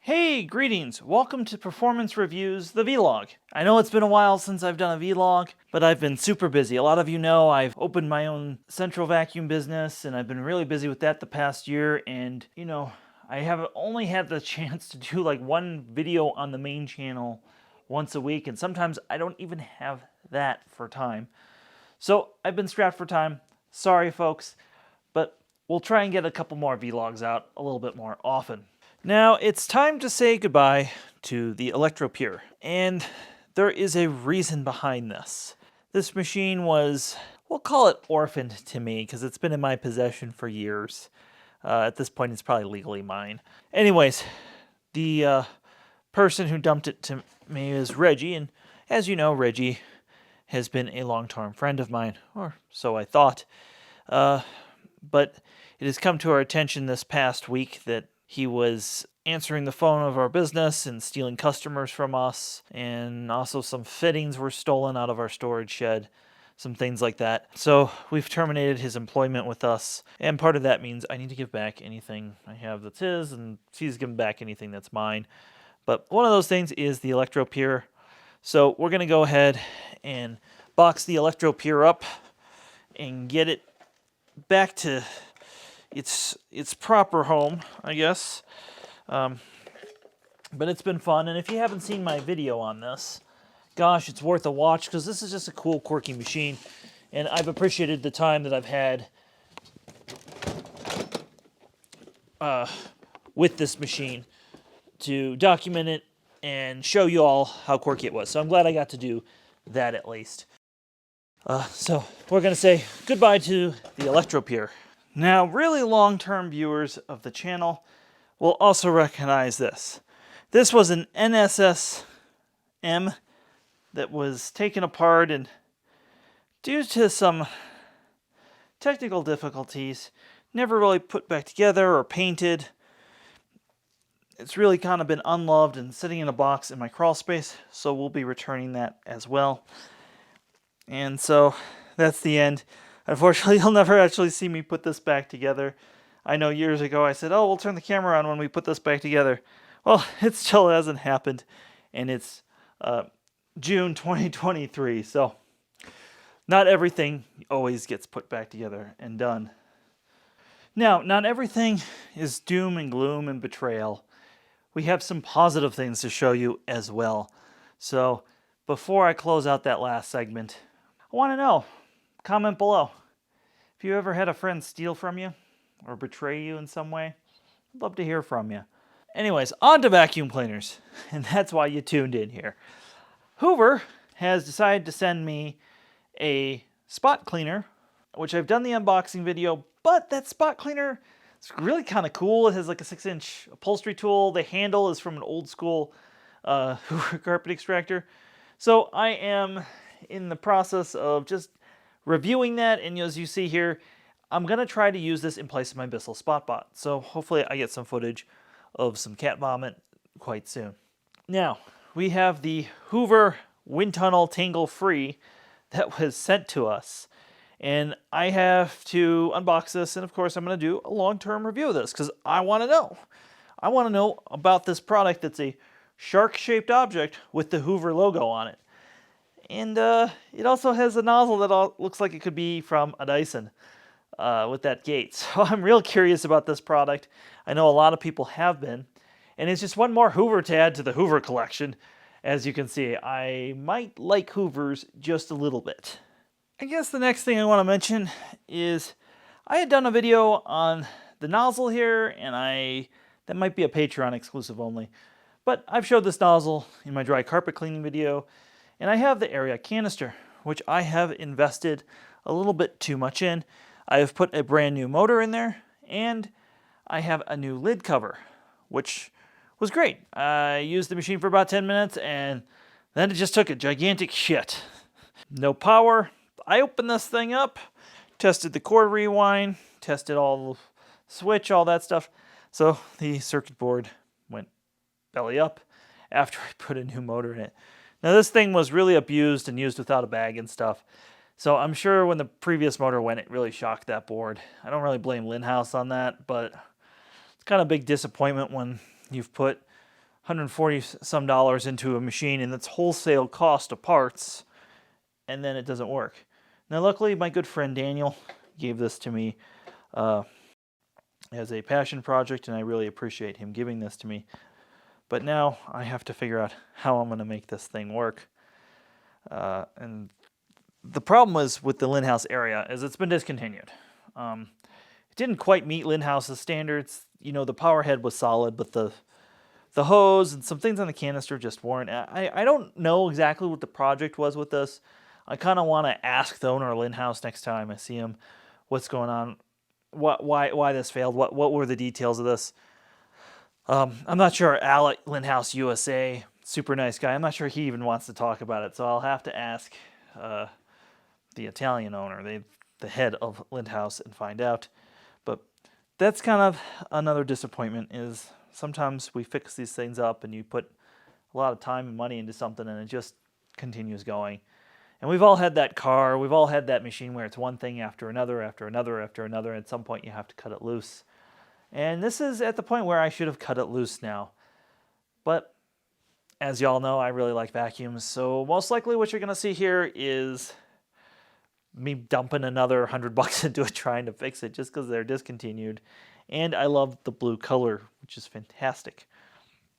Hey, greetings! Welcome to Performance Reviews, the vlog. I know it's been a while since I've done a vlog, but I've been super busy. A lot of you know I've opened my own central vacuum business, and I've been really busy with that the past year, and I have only had the chance to do like one video on the main channel once a week, and sometimes I don't even have that for time. So I've been strapped for time. Sorry, folks, but we'll try and get a couple more vlogs out a little bit more often. Now, it's time to say goodbye to the ElectroPure, and there is a reason behind this. This machine was, we'll call it orphaned to me, because it's been in my possession for years. At this point, it's probably legally mine. Anyways, the person who dumped it to me is Reggie, and as you know, Reggie has been a long-term friend of mine, or so I thought. But it has come to our attention this past week that he was answering the phone of our business and stealing customers from us, and also some fittings were stolen out of our storage shed, some things like that. So we've terminated his employment with us, and part of that means I need to give back anything I have that's his, and he's giving back anything that's mine. But one of those things is the ElectroPure. So we're going to go ahead and box the ElectroPure up and get it back to its proper home, I guess. But it's been fun, and if you haven't seen my video on this, gosh, it's worth a watch, because this is just a cool, quirky machine, and I've appreciated the time that I've had with this machine to document it and show you all how quirky it was. So I'm glad I got to do that at least. So we're going to say goodbye to the ElectroPure. Now, really long-term viewers of the channel will also recognize this. This was an NSS M that was taken apart, and due to some technical difficulties, never really put back together or painted. It's really kind of been unloved and sitting in a box in my crawl space, so we'll be returning that as well. And so that's the end. Unfortunately, you'll never actually see me put this back together. I know years ago I said, oh, we'll turn the camera on when we put this back together. Well, it still hasn't happened, and it's June 2023, so not everything always gets put back together and done. Now, not everything is doom and gloom and betrayal. We have some positive things to show you as well. So before I close out that last segment, I want to know, comment below. If you ever had a friend steal from you or betray you in some way, I'd love to hear from you. Anyways, on to vacuum cleaners, and that's why you tuned in here. Hoover has decided to send me a spot cleaner, which I've done the unboxing video, but that spot cleaner is really kind of cool. It has like a 6-inch upholstery tool. The handle is from an old school Hoover carpet extractor. So I am in the process of just reviewing that, and as you see here, I'm going to try to use this in place of my Bissell SpotBot. So hopefully I get some footage of some cat vomit quite soon. Now, we have the Hoover Wind Tunnel Tangle Free that was sent to us. And I have to unbox this, and of course I'm going to do a long-term review of this, because I want to know. I want to know about this product that's a shark-shaped object with the Hoover logo on it. And it also has a nozzle that looks like it could be from a Dyson with that gate. So I'm real curious about this product. I know a lot of people have been. And it's just one more Hoover to add to the Hoover collection. As you can see, I might like Hoovers just a little bit. I guess the next thing I want to mention is I had done a video on the nozzle here, and that might be a Patreon exclusive only. But I've showed this nozzle in my dry carpet cleaning video. And I have the area canister, which I have invested a little bit too much in. I have put a brand new motor in there, and I have a new lid cover, which was great. I used the machine for about 10 minutes, and then it just took a gigantic shit. No power. I opened this thing up, tested the cord rewind, tested all the switch, all that stuff. So the circuit board went belly up after I put a new motor in it. Now this thing was really abused and used without a bag and stuff. So I'm sure when the previous motor went, it really shocked that board. I don't really blame Linhouse on that, but it's kind of a big disappointment when you've put $140 some into a machine and it's wholesale cost of parts, and then it doesn't work. Now, luckily, my good friend Daniel gave this to me as a passion project, and I really appreciate him giving this to me. But now I have to figure out how I'm going to make this thing work. And the problem is with the Linhouse area is it's been discontinued. It didn't quite meet Linhouse's standards. You know, the power head was solid, but the hose and some things on the canister just weren't. I don't know exactly what the project was with this. I kind of want to ask the owner of Linhouse next time I see him what's going on, why this failed, what were the details of this. I'm not sure Alec Linhouse USA, super nice guy, I'm not sure he even wants to talk about it, so I'll have to ask the Italian owner, the head of Linhouse, and find out. But that's kind of another disappointment, is sometimes we fix these things up and you put a lot of time and money into something and it just continues going. And we've all had that car, we've all had that machine where it's one thing after another, after another, after another, and at some point you have to cut it loose. And this is at the point where I should have cut it loose now. But as y'all know, I really like vacuums, so most likely what you're going to see here is me dumping another $100 into it trying to fix it just because they're discontinued. And I love the blue color, which is fantastic.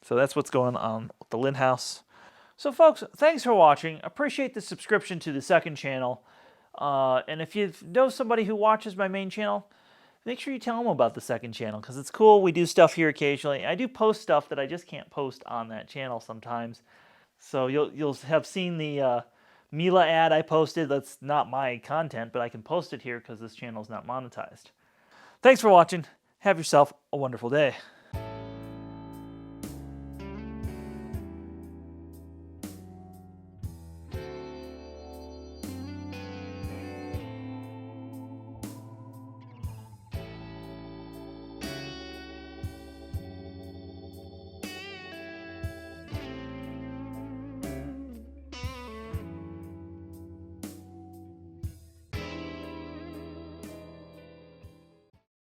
So that's what's going on with the Linhouse. So folks, thanks for watching. Appreciate the subscription to the second channel. And if you know somebody who watches my main channel, make sure you tell them about the second channel, because it's cool. We do stuff here occasionally. I do post stuff that I just can't post on that channel sometimes. So you'll have seen the Mila ad I posted. That's not my content, but I can post it here because this channel is not monetized. Thanks for watching. Have yourself a wonderful day.